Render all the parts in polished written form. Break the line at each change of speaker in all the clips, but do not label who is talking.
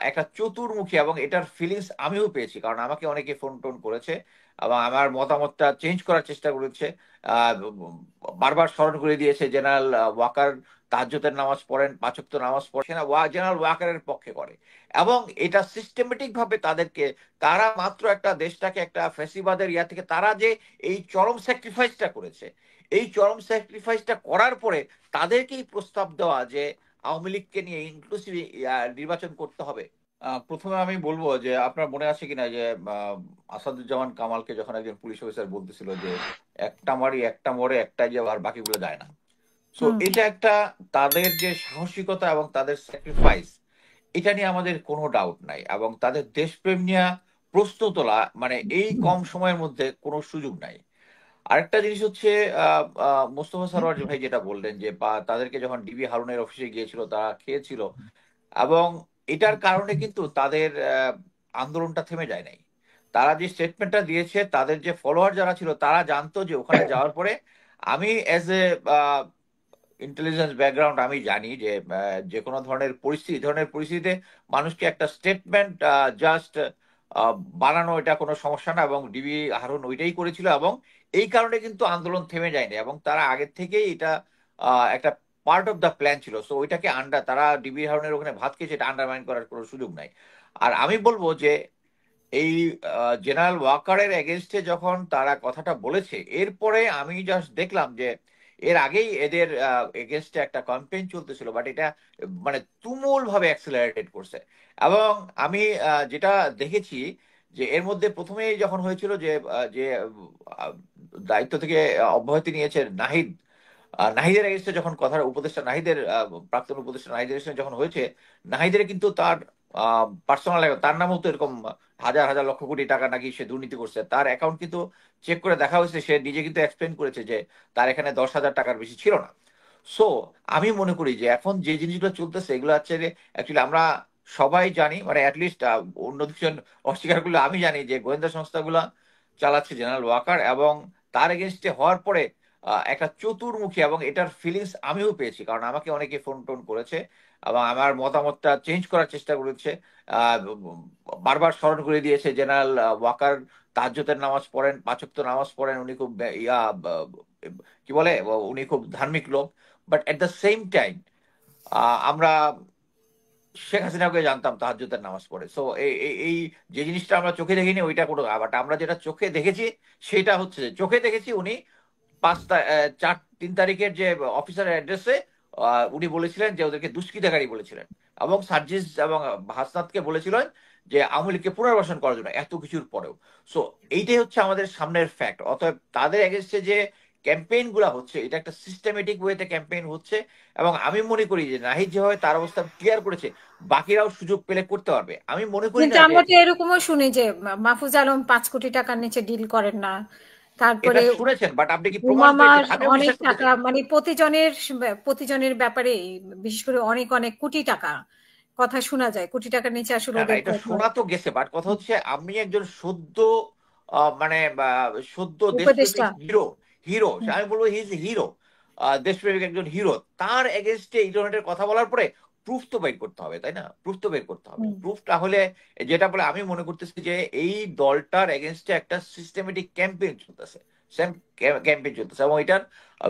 একটা চতুর্মুখী, এবং এটার ফিলিংস আমিও পেয়েছি, কারণ আমাকে অনেকে ফোন টোন করেছে এবং আমার মতামতটা চেঞ্জ করার চেষ্টা করেছে। আহ, বারবার স্মরণ করে দিয়েছে জেনারেল ওয়াকার তাহাজ্জুদের নামাজ পড়েন, পাঁচ ওয়াক্ত নামাজ পড়েন, জেনারেল ওয়াকারের পক্ষে করে। এবং এটা সিস্টেমেটিক ভাবে তাদেরকে, তারা মাত্র একটা দেশটাকে একটা ফ্যাসিবাদের ইয়া থেকে তারা যে এই চরম স্যাক্রিফাইসটা করেছে, এই চরম স্যাক্রিফাইসটা করার পরে তাদেরকেই প্রস্তাব দেওয়া যে আওয়ামী লীগকে নিয়ে ইনক্লুসিভ নির্বাচন করতে হবে। প্রথমে আমি বলবো যে আপনার মনে আছে কিনা যে আসাদুজ্জামান কামালকে যখন একজন পুলিশ অফিসার বলতেছিল যে একটা মারি একটা মরে একটা যে আর বাকিগুলো যায় না। সো
হুম।
এটা একটা, তাদের যে সাহসিকতা এবং তাদের স্যাক্রিফাইস, এটা নিয়ে আমাদের কোনো ডাউট নাই, এবং তাদের দেশপ্রেম নিয়ে প্রশ্ন তোলা মানে এই কম সময়ের মধ্যে কোনো সুযোগ নাই। আরেকটা জিনিস হচ্ছে মোস্তফা সরোয়ার ভাই যেটা বললেন যে তাদেরকে যখন ডিবি হারুনের অফিসে গিয়েছিল তারা খেয়েছিল, এবং এটার কারণে কিন্তু তাদের আন্দোলনটা থেমে যায় নাই। তারা যে স্টেটমেন্টটা দিয়েছে, তাদের যে ফলোয়ার যারা ছিল তারা জানতো যে ওখানে যাওয়ার পরে, আমি এজ এ ইন্টেলিজেন্স ব্যাকগ্রাউন্ড আমি জানি যে যে কোনো ধরনের পরিস্থিতি, ধরনের পরিস্থিতিতে মানুষকে একটা স্টেটমেন্ট জাস্ট বানানো এটা কোনো সমস্যা না, এবং ডিবি হারুন ওইটাই করেছিল, এবং এই কারণে কিন্তু আন্দোলন থেমে যায়নি, এবং তারা আগের থেকেই এটা একটা পার্ট অফ দ্য প্ল্যান ছিল। সো ওইটাকে তারা ডিবি হারুনের ওখানে ভাত খেয়েছে, এটা আন্ডারমাইন করার কোনো সুযোগ নাই। আর আমি বলবো যে এই জেনারেল ওয়াকারের এগেনস্টে যখন তারা কথাটা বলেছে, এরপরে আমি জাস্ট দেখলাম যে এর আগেই এদের এগেনস্টে একটা ক্যাম্পেইন চলতেছিল, বাট এটা মানে তুমুল ভাবে অ্যাক্সেলারেটেড করছে। এবং আমি যেটা দেখেছি যে এর মধ্যে প্রথমেই যখন হয়েছিল যে আহ, দায়িত্ব থেকে অব্যাহতি নিয়েছে নাহিদ, নাহিদের এগেনস্টে যখন কথা, উপদেষ্টা নাহিদের প্রাক্তন উপদেষ্টা নাহিদের against এ যখন হয়েছে, নাহিদের কিন্তু তার পার্সোনাল, তার নামও তো এরকম হাজার হাজার লক্ষ কোটি টাকা নাকি সে দুর্নীতি করছে, তার অ্যাকাউন্ট কিন্তু চেক করে দেখা হয়েছে, সে নিজে কিন্তু এক্সপ্লেন করেছে যে তার এখানে 10,000 টাকার বেশি ছিল না। সো আমি মনে করি যে এখন যে জিনিসগুলো চলতেছে এগুলো হচ্ছে যে অ্যাকচুয়ালি আমরা সবাই জানি, মানে অ্যাটলিস্ট অন্য দুজন অস্বীকার করলে আমি জানি যে গোয়েন্দা সংস্থাগুলো চালাচ্ছে জেনারেল ওয়াকার, এবং তার এগেনস্টে হওয়ার পরে একটা চতুর্মুখী, এবং এটার ফিলিংস আমিও পেয়েছি, কারণ আমাকে অনেকে ফোন টোন করেছে এবং আমার মতামতটা চেঞ্জ করার চেষ্টা করেছে। আহ, বারবার স্মরণ করে দিয়েছে জেনারেল ওয়াকার তাহাজ্জুদের নামাজ পড়েন, পাঁচ ওয়াক্ত নামাজ পড়েন, উনি খুব কি বলে, উনি খুব ধার্মিক লোক। But at the same time আমরা শেখ হাসিনাকে জানতাম তাহাজ্জুদের নামাজ পড়ে। সো এই এই এই যে জিনিসটা আমরা চোখে দেখিনি ওইটা কোনো, বাট আমরা যেটা চোখে দেখেছি সেটা হচ্ছে যে চোখে দেখেছি উনি 3 তারিখের যে অফিসার অ্যাড্রেসে উনি বলেছিলেন যে ওদেরকে দুষ্কৃতাকারী বলেছিলেন, এবং সার্জিস এবং হাসনাতকে বলেছিলেন যে আওয়ামী লীগকে পুনর্বাসন করার জন্য, এত কিছুর পরেও। সো এইটাই হচ্ছে আমাদের সামনের ফ্যাক্ট। অতএব তাদের এগেনস্টে যে ক্যাম্পেইন গুলা হচ্ছে, এটা একটা সিস্টেমেটিক ওয়েতে ক্যাম্পেইন হচ্ছে, এবং আমি মনে করি যে নাহিদ যেভাবে তার অবস্থা ক্লিয়ার করেছে, বাকিরাও সুযোগ পেলে করতে পারবে। আমি মনে করি
কিন্তু
না যে
আমরা তো এরকমও শুনি যে মাহফুজ আলম 5 কোটি টাকার নিচে ডিল করেন না।
এটা
তারপরে
শুনেছেন, বাট আপনি কি প্রমাণ
উমামার
পেয়েছেন? আমিও
অনেক
বিশ্বাস করতে
টাকা,
চাই।
মানে প্রতিজনের ব্যাপারে, বিশেষ করে অনেক অনেক কোটি টাকা কথা শোনা যায়। কোটি টাকার নিচে আসলে
না না,
ওদের
এটা
কথা।
শোনা তো গেছে, বাট কথা হচ্ছে আমি একজন সদ্য মানে সদ্য
উপদেষ্টা।
দেশপ্রেমিক হিরো, হিরো
হুম।
আমি বলবো হি ইজ হিরো, দেশপ্রেমিক একজন হিরো, তার এগেনস্টে এই ধরনের কথা বলার পরে প্রুফ তো বের করতে হবে, তাই না? প্রুফ তো বের করতে হবে।
হুম।
প্রুফটা হলে যেটা বলে, আমি মনে করতেছি যে এই দলটার এগেনস্টে একটা সিস্টেমেটিক ক্যাম্পেইন চলতেছে, সেম ক্যাম্পেইন চলতেছে, এবং এটার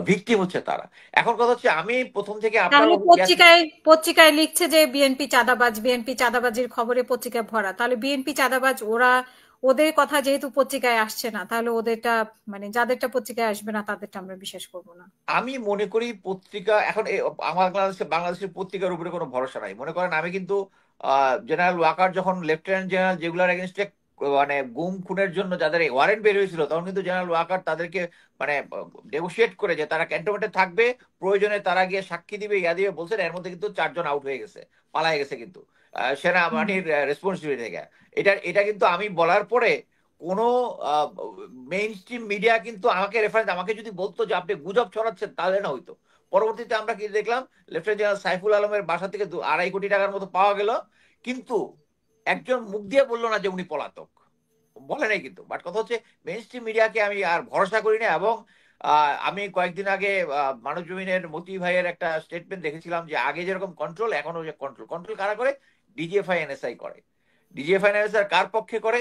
ভিকটিম হচ্ছে তারা। এখন কথা হচ্ছে আমি প্রথম থেকে আপনার
তাহলে পত্রিকায় পত্রিকায় লিখছে যে বিএনপি চাঁদাবাজ, বিএনপি চাঁদাবাজির খবরে পত্রিকায় ভরা। তাহলে বিএনপি চাঁদাবাজ ওরা, ওদের কথা যেহেতু পত্রিকায় আসছে না, তাহলে ওদেরটা, মানে যাদেরটা পত্রিকায় আসবে না তাদেরটা আমরা বিশ্বাস করবো না।
আমি মনে করি পত্রিকা এখন আমার বাংলাদেশের পত্রিকার উপরে কোনো ভরসা নাই। মনে করেন আমি কিন্তু জেনারেল ওয়াকার যখন লেফটেন্যান্ট জেনারেল যেগুলোর এগেনস্টে মানে গুম খুনের জন্য যাদের ওয়ারেন্ট বের হয়েছিল, তখন কিন্তু জেনারেল ওয়াকার তাদেরকে মানে নেগোশিয়েট করে যে তারা ক্যান্টনমেন্টে থাকবে, প্রয়োজনে তারা গিয়ে সাক্ষী দিবে, ইয়া দিবে বলছেন। এর মধ্যে কিন্তু 4 জন আউট হয়ে গেছে, পালায় গেছে কিন্তু
হুম।
সেনাবাহিনীর রেসপন্সিবিলিটি থেকে। এটা এটা কিন্তু আমি বলার পরে কোন মেইন স্ট্রিম মিডিয়া কিন্তু আমাকে রেফারেন্স, আমাকে যদি বলতো যে আপনি গুজব ছড়াচ্ছেন, তাহলে না হইতো। পরবর্তীতে আমরা কি দেখলাম, লেফটেন্যান্ট জেনারেল সাইফুল আলমের বাসা থেকে 2.5 কোটি টাকার মতো পাওয়া গেল, কিন্তু একজন মুখ দিয়ে বললো না যে উনি পলাতক, বলে নাই কিন্তু। বাট কথা হচ্ছে মেইন স্ট্রিম মিডিয়াকে আমি আর ভরসা করি না। এবং আমি কয়েকদিন আগে মানবজমিনের মতি ভাইয়ের একটা স্টেটমেন্ট দেখেছিলাম যে আগে যেরকম কন্ট্রোল, এখনো যে কন্ট্রোল, কন্ট্রোল কারা করে? ডিজিএফআই এনএসআই করে। ডিজিএফআই এনএসআই কার পক্ষে করে?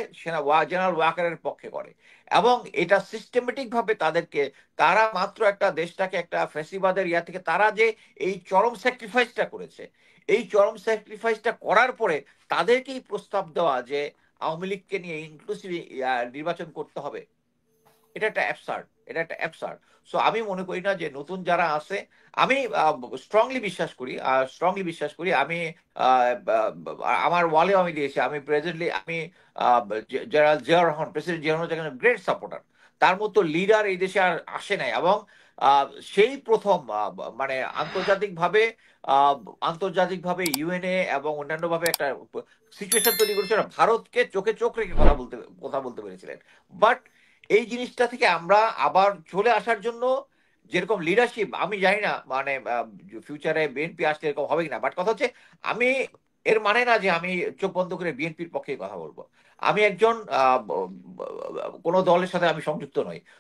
জেনারেল ওয়াকারের পক্ষে করে। এবং এটা সিস্টেমেটিক ভাবে তাদেরকে, তারা মাত্র একটা দেশটাকে একটা ফ্যাসিবাদের ইয়া থেকে তারা যে এই চরম স্যাক্রিফাইসটা করেছে, এই চরম স্যাক্রিফাইসটা করার পরে তাদেরকেই প্রস্তাব দেওয়া যে আওয়ামী লীগকে নিয়ে ইনক্লুসিভ নির্বাচন করতে হবে, এটা একটা অ্যাবসার্ড, এটা একটা অ্যাবসার্ড। সো আমি মনে করি না যে নতুন যারা আছে, আমি স্ট্রংলি বিশ্বাস করি, আমি আমার ওয়ালেও আমি দিয়েছি, আমি প্রেজেন্টলি আমি general Ziaur Rahman, president Ziaur Rahman great supporter. তার মতো লিডার এই দেশে আর আসে নাই। এবং সেই প্রথম মানে আন্তর্জাতিকভাবে আহ, আন্তর্জাতিকভাবে ইউএনএ এবং অন্যান্য ভাবে একটা সিচুয়েশন তৈরি করেছিল, ভারতকে চোখে চোখ রেখে কথা বলতে পেরেছিলেন। বাট এই জিনিসটা থেকে আমরা আবার চলে আসার জন্য যেরকম লিডারশিপ, আমি জানি না মানে ফিউচারে বিএনপি আসলে এরকম হবে কিনা, বাট কথা হচ্ছে আমি, এর মানে না যে আমি চোখ বন্ধ করে বিএনপির পক্ষে কথা বলবো। আমি একজন কোনো দলের সাথে আমি সংযুক্ত নই।